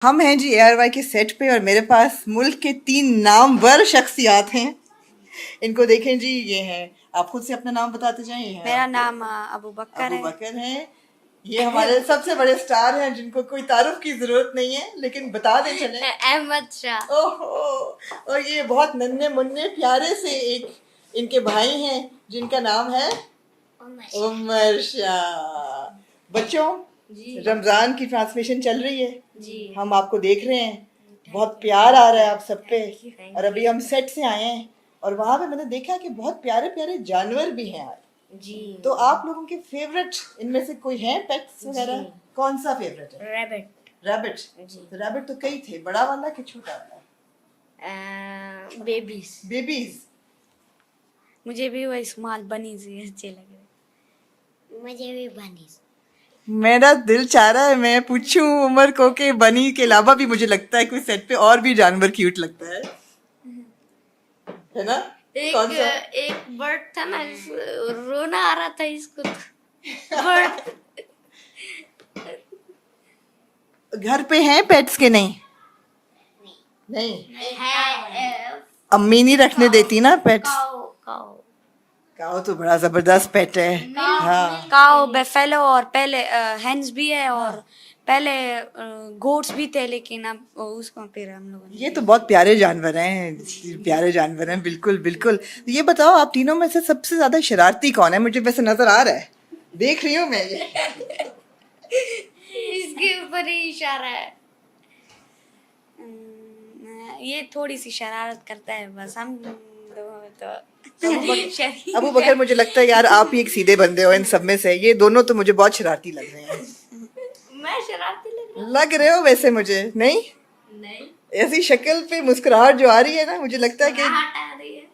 हम हैं जी ARY के सेट पे और मेरे पास मुल्क के 3 नामवर शख्सियात हैं। इनको देखें जी, ये हैं, आप खुद से अपना नाम बताते जाएं। ये मेरा हैं नाम अबू बकर अबू है। बकर हैं। ये हमारे सबसे बड़े स्टार हैं जिनको कोई तारुफ की जरूरत नहीं है, लेकिन बता दें चले, अहमद शाह। ओहो। और ये बहुत नन्हे मुन्ने प्यारे से एक इनके भाई हैं जिनका नाम है उमर शाह। बच्चों, जी रमजान की ट्रांसमिशन चल रही है जी। हम आपको देख रहे हैं, बहुत प्यार आ रहा है आप सब पे। और अभी हम सेट से आए हैं और वहां पे मैंने देखा कि बहुत प्यारे प्यारे जानवर भी हैं आज। जी। तो आप लोगों के फेवरेट इनमें से कोई है पेट्स वगैरह? कौन सा फेवरेट है? रैबिट। रैबिट। जी। तो रैबिट तो कई थे, बड़ा वाला कि छोटा वाला? बेबीज। बेबीज। मुझे भी वही स्मॉल बनी सी अच्छे लग रहे। मुझे भी बनी। मेरा दिल चाह रहा है मैं पूछूं उमर को कि बनी के अलावा भी मुझे लगता है कोई सेट पे और भी जानवर क्यूट लगता है ना? कौन सा? एक बर्ड था ना, रोना आ रहा था इसको। बर्ड। घर पे हैं पेट्स के? नहीं नहीं, है। अम्मी नहीं रखने देती ना पेट्स। काओ। काओ। काओ तो बड़ा जबरदस्त पेट है। हाँ, काओ, बेफेलो और पहले हेन्स भी है और पहले गोट्स भी थे, लेकिन अब उसको फिर हम लोगों ने। ये तो बहुत प्यारे जानवर हैं, प्यारे जानवर हैं, बिल्कुल बिल्कुल। ये बताओ आप तीनों में से सबसे ज्यादा शरारती कौन है? मुझे वैसे नजर आ रहा है, देख रही हूँ मैं ये। इसके ऊपर ही इशारा है। ये थोड़ी सी शरारत करता है बस, हम दोनों तो अबू बकर, मुझे लगता है यार आप ही एक सीधे बंदे हो इन सब में से, ये दोनों तो मुझे बहुत शरारती लग रहे हैं। मैं शरारती लग रहे हो वैसे मुझे। नहीं, नहीं। ऐसी शक्ल पे मुस्कुराहट जो आ रही है ना, मुझे लगता है कि आ रही है।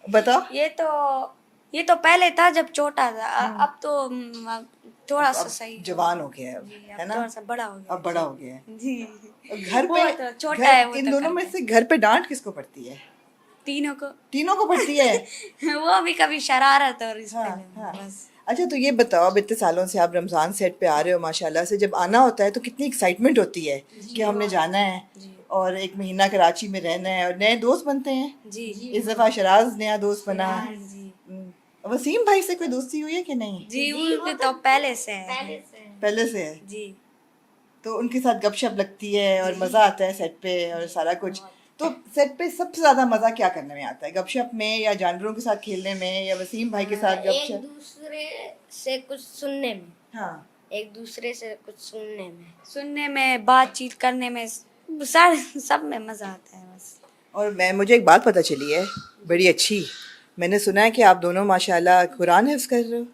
बताओ। ये तो पहले था जब छोटा था, अब तो थोड़ा सा सही जवान हो गया है, जी, है अब ना? थोड़ा सा बड़ा हो गया। अब बड़ा हो गया है जी। घर वो पे। तो छोटा है, वो इन तो दोनों में से घर पे डांट किसको पड़ती है? तीनों को। तीनों को पड़ती है। वो भी कभी शरारत और इस हाँ, पे हाँ। बस। अच्छा, तो ये बताओ, अब इतने सालों से आप रमजान सेट पे आ रहे हो माशाल्लाह से, जब आना होता है तो कितनी एक्साइटमेंट होती है कि हमने जाना है और एक महीना कराची में रहना है और नए दोस्त बनते हैं। जी। इस दफा शराज नया दोस्त बना। जी। वसीम भाई से कोई दोस्ती हुई है कि नहीं? जी, उनके तो पहले से है। पहले से है। जी। तो उनके साथ गपशप लगती है और मज़ा आता है सेट पे और सारा कुछ। तो सेट पे सबसे ज्यादा मजा क्या करने में आता है? गपशप में या जानवरों के साथ खेलने में या वसीम भाई के साथ एक गपशप? दूसरे से कुछ सुनने में। हाँ, एक दूसरे से कुछ सुनने में बातचीत करने में, सारे सब में मजा आता है बस। और मुझे एक बात पता चली है बड़ी अच्छी। मैंने सुना है कि आप दोनों माशाल्लाह कुरान हिफ्ज कर रहे हो।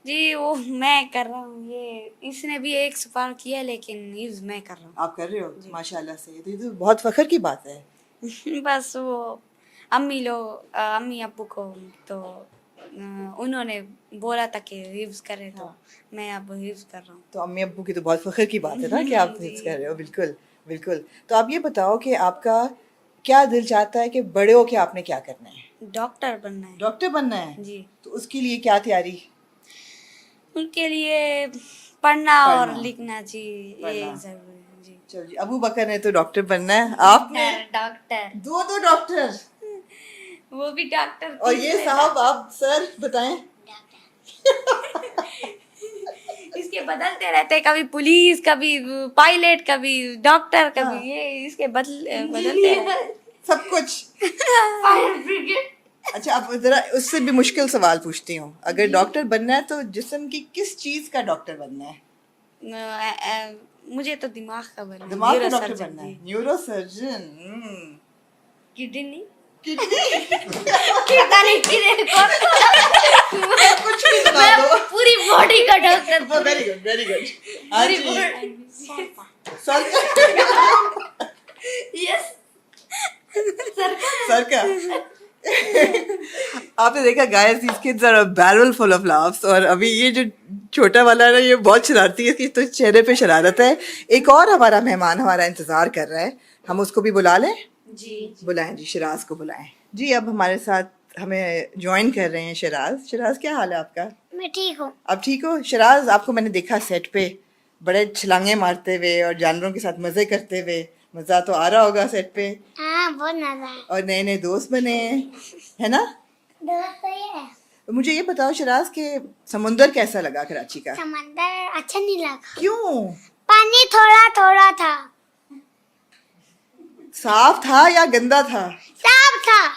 जी, वो मैं कर रहा हूँ। ये इसने भी एक सवाल किया, लेकिन यूज मैं कर रहा आप कर रहे हो माशाल्लाह से, तो ये तो बहुत फख्र की बात है। हूँ। बस वो अम्मी अब्बू को तो उन्होंने बोला था कि हिफ्ज करे, तो मैं अब हिफ्ज कर रहा हूँ। तो अम्मी अब्बू की तो बहुत फख्र की बात है ना कि आप हिफ्ज कर रहे हो। बिल्कुल बिल्कुल। तो आप ये बताओ कि आपका क्या दिल चाहता है कि बड़े हो के आपने क्या करना है? डॉक्टर बनना है। डॉक्टर बनना है? जी। तो उसके लिए क्या तैयारी? उनके लिए पढ़ना और पढ़ना। लिखना जी, ये पढ़ना। जरूरी है जी। चलो जी, अबू बकर ने तो डॉक्टर बनना है, आपने डॉक्टर। दो डॉक्टर। वो भी डॉक्टर। और ये साहब, आप सर बताएं। इसके बदलते रहते, कभी पुलिस, कभी पायलट, कभी डॉक्टर, कभी ये इसके बदलते रहते। सब कुछ। Fire brigade. अच्छा, अब जरा उससे भी मुश्किल सवाल पूछती हूँ, अगर डॉक्टर बनना है तो जिस्म की किस चीज का डॉक्टर बनना है? मुझे तो दिमाग का बनना है। दिमाग का डॉक्टर न्यूरोसर्जन बनना है। जी। न्यूरोसर्जन। किडनी। किडनी। किडनी कुछ भी बता दो। पूरी बॉडी का doctor. Very good, very good. हाँ जी। Sir yes. सर का। आपने देखा guys, these kids are a barrel full of laughs। और अभी ये जो छोटा वाला है ना, ये बहुत शरारती है, इसकी तो चेहरे पे शरारत है। एक और हमारा मेहमान हमारा इंतजार कर रहा है, हम उसको भी बुला लें? जी। बुलाएं जी, शिराज को बुलाएं जी। अब हमारे साथ हमें ज्वाइन कर रहे हैं शिराज। शिराज, क्या हाल है आपका? मैं ठीक हूँ। आप ठीक हो? शिराज, आपको मैंने देखा सेट पे, बड़े छलांगे मारते हुए और जानवरों के साथ मजे करते हुए। मजा तो आ रहा होगा सेट पे। हाँ बहुत मजा है। और नए नए दोस्त बने हैं, है ना? दोस्त तो ये है। मुझे ये बताओ शराज के समुंदर कैसा लगा कराची का? समंदर अच्छा नहीं लगा। क्यों? पानी थोड़ा थोड़ा था। साफ था या गंदा था? साफ था।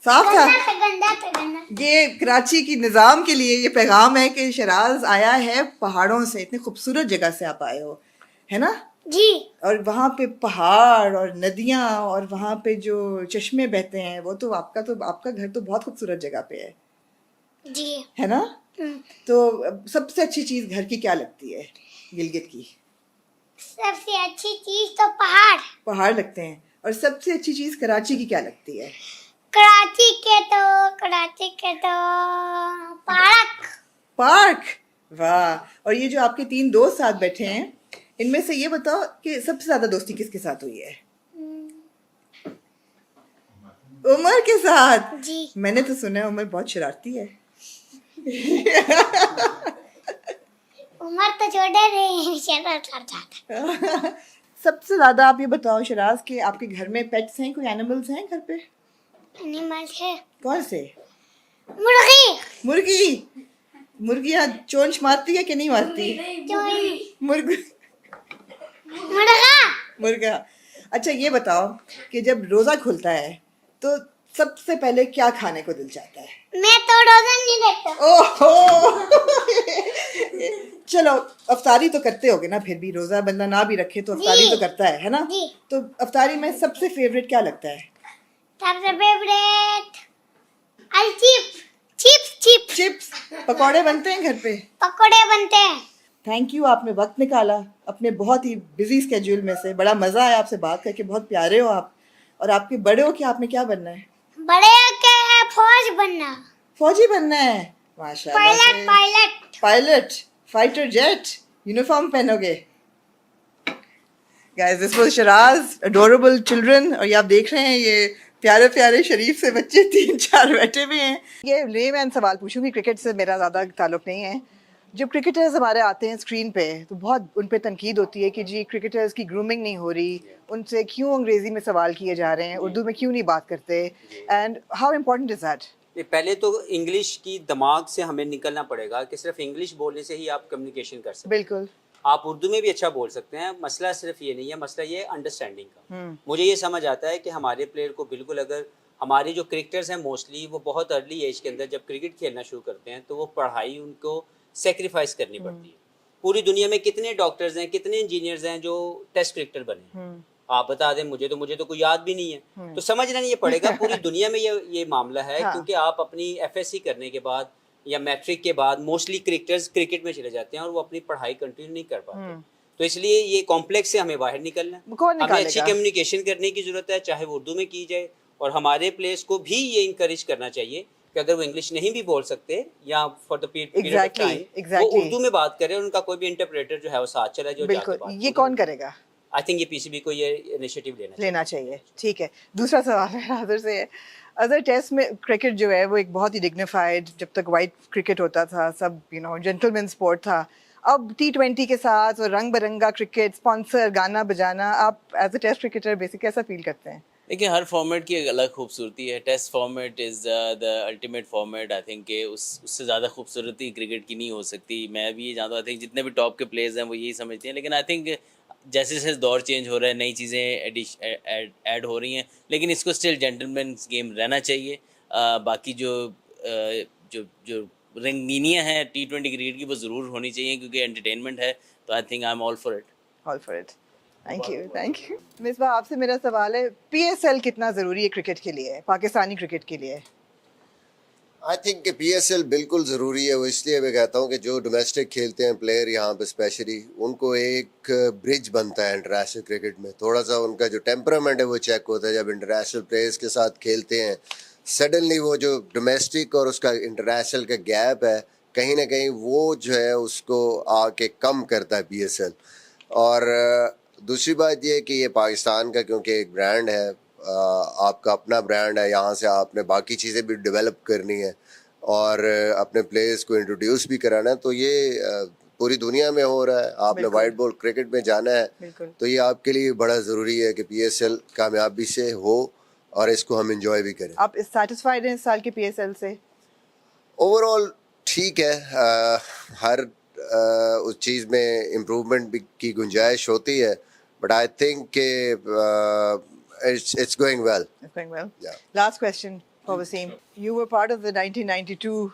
साफ था। गंदा था गंदा। ये कराची की निज़ाम के लिए ये पैगाम है कि शराज आया है पहाड़ों से, इतनी खूबसूरत जगह से आप आए हो, है ना? जी। और वहाँ पे पहाड़ और नदियाँ और वहाँ पे जो चश्मे बहते हैं, वो तो आपका घर तो बहुत खूबसूरत जगह पे जी। है ना? हम्म। तो सबसे अच्छी चीज़ घर की क्या लगती है गिलगित की? सबसे अच्छी चीज तो पहाड़। पहाड़ लगते हैं। और सबसे अच्छी चीज़ कराची की क्या लगती है? कराची के तो पार्क। पार्क। वाह। और ये जो आपके 3 दोस्त साथ बैठे हैं, इनमें से ये बताओ कि सबसे ज्यादा दोस्ती किसके साथ हुई है? उमर के साथ। जी। मैंने तो सुना है उमर बहुत शरारती है। उम्र तो छोटे रहे शरारत करता था। सबसे ज्यादा आप ये बताओ शराज कि आपके घर में पेट्स हैं, कोई एनिमल्स हैं घर पे? एनिमल है। कौन से? मुर्गी। मुर्गी। मुर्गियाँ चोंच मारती है कि नहीं मारती? मुर्ग मुर्गा। मुर्गा। अच्छा ये बताओ कि जब रोजा खुलता है तो सबसे पहले क्या खाने को दिल चाहता है? मैं तो रोजा नहीं देखता। ओहो। चलो अफ्तारी तो करते होगे ना, फिर भी रोजा बंदा ना भी रखे तो अफ्तारी जी। तो करता है ना? जी। तो अफ्तारी में सबसे फेवरेट क्या लगता है? सबसे favourite chips. Chips chips. Chips. पकौड़े बनते हैं घर पे? पकोड़े बनते हैं। थैंक यू, आपने वक्त निकाला अपने बहुत ही बिजी स्केड्यूल में से। बड़ा मज़ा आया आपसे बात करके, बहुत प्यारे हो आप। और आपके बड़े हो कि आपने क्या बनना है? बड़े के फौज बनना। फौजी बनना है। माशाल्लाह पायलट से। Pilot. Pilot, fighter jet, uniform पहनोगे? Guys this was Sharaz, adorable children. और ये आप देख रहे हैं ये प्यारे प्यारे शरीफ से बच्चे 3-4 बैठे हुए हैं। ये लेमैन सवाल पूछूंगी, क्रिकेट से मेरा ज़्यादा ताल्लुक नहीं है। जब क्रिकेटर्स हमारे आते हैं स्क्रीन पे तो बहुत उन पे तनकीद होती है कि जी क्रिकेटर्स की ग्रूमिंग नहीं हो रही, उनसे क्यों अंग्रेज़ी में सवाल किए जा रहे हैं, उर्दू में क्यों नहीं बात करते, and how important is that? नहीं, पहले तो इंग्लिश की दिमाग से हमें निकलना पड़ेगा कि सिर्फ इंग्लिश बोलने से ही आप कम्युनिकेशन कर सकते हैं। बिल्कुल। आप उर्दू में भी अच्छा बोल सकते हैं, मसला सिर्फ ये नहीं है, मसला ये अंडरस्टैंडिंग का। मुझे ये समझ आता है कि हमारे प्लेयर को बिल्कुल, अगर हमारे जो क्रिकेटर्स हैं मोस्टली वो बहुत अर्ली एज के अंदर जब क्रिकेट खेलना शुरू करते हैं तो वो पढ़ाई उनको सेक्रीफाइस करनी पड़ती है। पूरी दुनिया में कितने डॉक्टर्स हैं, कितने इंजीनियर्स हैं जो टेस्ट क्रिकेटर बने? आप बता दें, मुझे तो कोई याद भी नहीं है। तो समझना नहीं ये पड़ेगा, पूरी दुनिया में ये मामला है। हाँ। क्योंकि आप अपनी एफएससी करने के बाद या मैट्रिक के बाद मोस्टली क्रिकेटर्स क्रिकेट में चले जाते हैं और वो अपनी पढ़ाई कंटिन्यू नहीं कर पाते। तो इसलिए ये कॉम्प्लेक्स से हमें बाहर निकलना है। कौन हमें निकालेगा? अच्छी कम्युनिकेशन करने की जरूरत है, चाहे वो उर्दू में की जाए। और हमारे प्लेयर्स को भी ये इंकरेज करना चाहिए कि अगर वो इंग्लिश नहीं भी बोल सकते या for the period of time वो उर्दू में बात करें और उनका कोई भी इंटरप्रेटर जो है वो साथ चला जाए। बिल्कुल। ये कौन करेगा? आई थिंक ये पीसीबी को ये इनिशिएटिव लेना चाहिए। ठीक है। दूसरा सवाल है हाजिर से है, अदर टेस्ट में क्रिकेट जो है वो एक बहुत ही डिग्निफाइड, जब तक वाइट क्रिकेट होता था सब जेंटलमैन स्पोर्ट था। अब T20 के साथ और रंग बिरंगा क्रिकेट, स्पॉन्सर, गाना बजाना, आप as a test cricketer basic कैसा फील करते हैं? देखिए, हर फॉर्मेट की एक अलग खूबसूरती है। Test format is the ultimate format. I think कि उससे ज़्यादा खूबसूरती क्रिकेट की नहीं हो सकती। मैं भी ये जानता हूँ, आई थिंक जितने भी टॉप के प्लेयर्स हैं वो यही समझते हैं। लेकिन आई थिंक जैसे जैसे दौर चेंज हो रहा है, नई चीज़ें ऐड हो रही हैं, लेकिन इसको स्टिल जेंटलमैन्स गेम रहना चाहिए। बाकी जो रंगीनियाँ हैं T20 क्रिकेट की वो ज़रूर होनी चाहिए क्योंकि एंटरटेनमेंट है। तो I think I am all for it. All for it. Thank you. Misbah, आपसे मेरा सवाल है, PSL कितना ज़रूरी है क्रिकेट के लिए, पाकिस्तानी क्रिकेट के लिए? आई थिंक कि PSL बिल्कुल ज़रूरी है। वो इसलिए मैं कहता हूँ कि जो डोमेस्टिक खेलते हैं प्लेयर यहाँ पे स्पेशली, उनको एक ब्रिज बनता है इंटरनेशनल क्रिकेट में। थोड़ा सा उनका जो टेम्परामेंट है वो चेक होता है। जब इंटरनेशनल प्लेयर्स के साथ खेलते हैं, सडनली वो जो डोमेस्टिक और उसका इंटरनेशनल का गैप है, कहीं ना कहीं वो जो है उसको आके कम करता है PSL। और दूसरी बात ये है कि ये पाकिस्तान का क्योंकि एक ब्रांड है, आपका अपना ब्रांड है, यहाँ से आपने बाकी चीज़ें भी डेवलप करनी है और अपने प्लेयर्स को इंट्रोड्यूस भी कराना है। तो ये पूरी दुनिया में हो रहा है, आपने बिल्कुल। वाइट बॉल क्रिकेट में जाना है, बिल्कुल। तो ये आपके लिए बड़ा ज़रूरी है कि PSL कामयाबी से हो और इसको हम इंजॉय भी करें। आप सेटिस्फाइड हैं इस साल के PSL से? ओवरऑल ठीक है, हर उस चीज़ में इम्प्रूवमेंट भी की गुंजाइश होती है, बट आई थिंक के it's going well. It's going well. Yeah. Last question for Wasim. You were part of the 1992